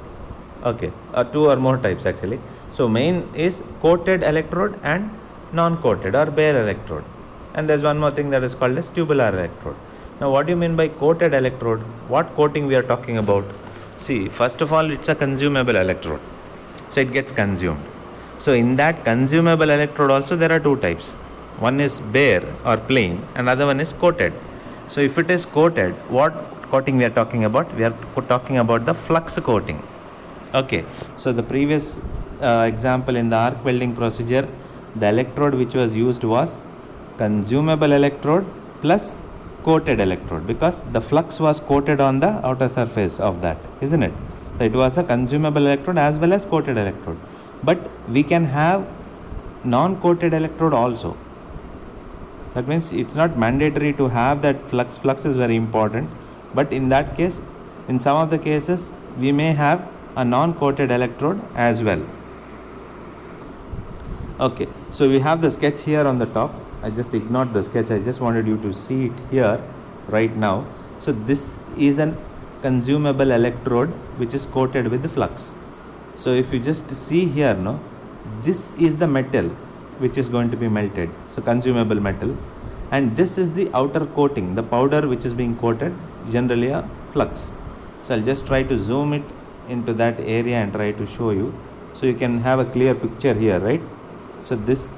A: Okay, two or more types actually. So main is coated electrode and non-coated or bare electrode, and there's one more thing that is called as tubular electrode. Now what do you mean by coated electrode? What coating we are talking about? See, first of all, it's a consumable electrode, so it gets consumed. So in that consumable electrode also there are two types. One is bare or plain, another one is coated. So if it is coated, what coating we are talking about? We are talking about the flux coating. Okay, so the previous example in the arc welding procedure, the electrode which was used was consumable electrode plus coated electrode because the flux was coated on the outer surface of that, isn't it? So it was a consumable electrode as well as coated electrode. But we can have non-coated electrode also. That means it's not mandatory to have that flux. Flux is very important, but in that case, in some of the cases, we may have a non-coated electrode as well. Okay, so we have the sketch here on the top. I just ignored the sketch. I just wanted you to see it here right now. So this is an consumable electrode which is coated with flux. So if you just see here, no, this is the metal which is going to be melted, so consumable metal, and this is the outer coating, the powder which is being coated, generally a flux. So I'll just try to zoom it into that area and try to show you, so you can have a clear picture here, right? So this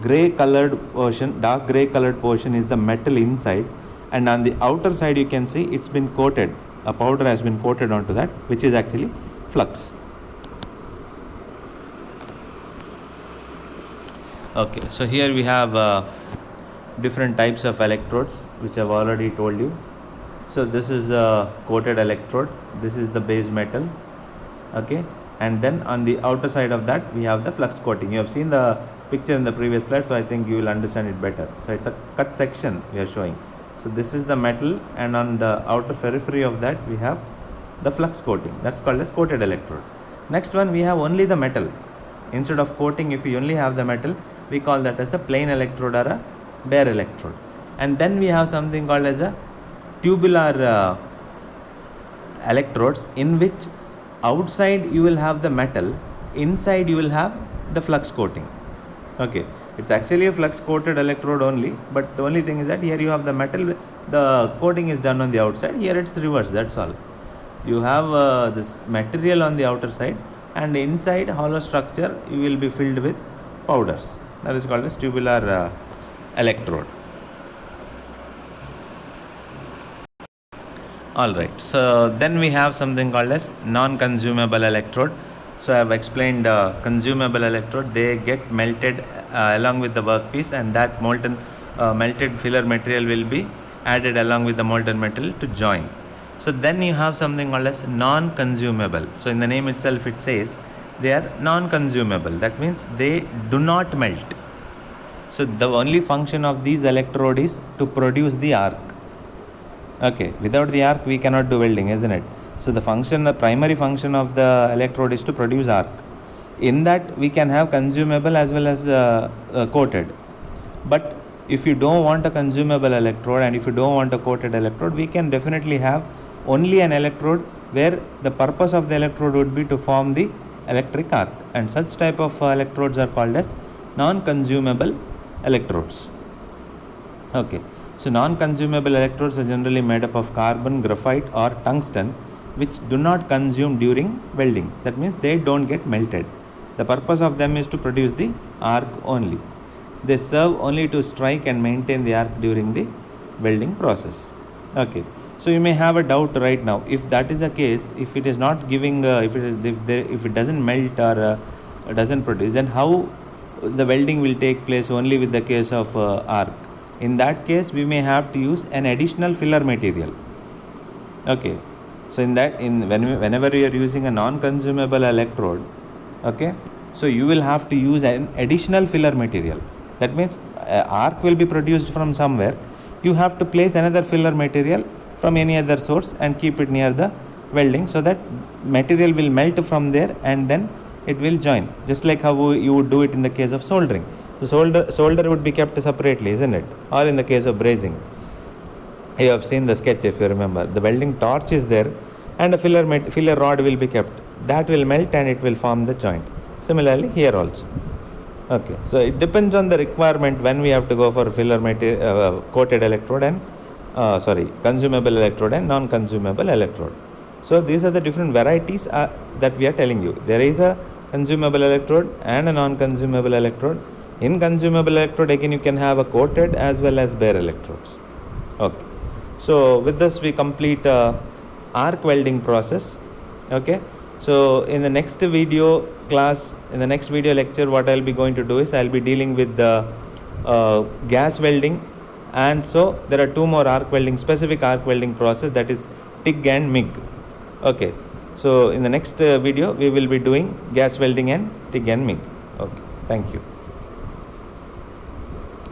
A: gray colored portion, dark gray colored portion is the metal inside, and on the outer side you can see it's been coated, a powder has been coated onto that, which is actually flux. Okay, so here we have different types of electrodes which I've already told you. So this is a coated electrode, this is the base metal, okay, and then on the outer side of that we have the flux coating. You have seen the picture in the previous slide, so I think you will understand it better. So it's a cut section we are showing. So this is the metal, and on the outer periphery of that we have the flux coating, that's called as coated electrode. Next one, we have only the metal. Instead of coating, if you only have the metal, we call that as a plain electrode or a bare electrode. And then we have something called as a tubular electrodes, in which outside you will have the metal, inside you will have the flux coating. Okay, it's actually a flux coated electrode only, but the only thing is that here you have the metal, the coating is done on the outside, here it's reversed, that's all. You have this material on the outer side, and inside hollow structure you will be filled with powders, that is called as tubular electrode. Alright, so then we have something called as non-consumable electrode. So I have explained consumable electrode, they get melted along with the workpiece, and that melted filler material will be added along with the molten metal to join. So then you have something called as non-consumable. So in the name itself it says they are non-consumable, that means they do not melt. So the only function of these electrode is to produce the arc. Okay, without the arc we cannot do welding, isn't it? So the primary function of the electrode is to produce arc. In that we can have consumable as well as coated. But if you don't want a consumable electrode and if you don't want a coated electrode, we can definitely have only an electrode where the purpose of the electrode would be to form the electric arc, and such type of electrodes are called as non-consumable electrodes. Okay, so non-consumable electrodes are generally made up of carbon, graphite or tungsten, which do not consume during welding. That means they don't get melted. The purpose of them is to produce the arc only. They serve only to strike and maintain the arc during the welding process. Okay, so you may have a doubt right now, if that is the case, if it is not giving if it doesn't melt or doesn't produce, then how the welding will take place only with the case of arc? In that case we may have to use an additional filler material. Okay, so whenever you are using a non-consumable electrode, okay, so you will have to use an additional filler material. That means arc will be produced from somewhere, you have to place another filler material from any other source and keep it near the welding, so that material will melt from there and then it will join, just like how you would do it in the case of soldering. The solder would be kept separately, isn't it? Or in the case of brazing, you have seen the sketch if you remember, the welding torch is there and a filler rod will be kept, that will melt and it will form the joint. Similarly here also. Okay, so it depends on the requirement when we have to go for filler coated electrode and consumable electrode and non-consumable electrode. So these are the different varieties that we are telling you. There is a consumable electrode and a non-consumable electrode. In consumable electrode, again you can have a coated as well as bare electrodes. Okay, so with this we complete arc welding process. Okay, so in the next video class, in the next video lecture, what I'll be going to do is I'll be dealing with the gas welding, and so there are two more specific arc welding process, that is TIG and MIG. Okay, so in the next video we will be doing gas welding and TIG and MIG. Okay, thank you.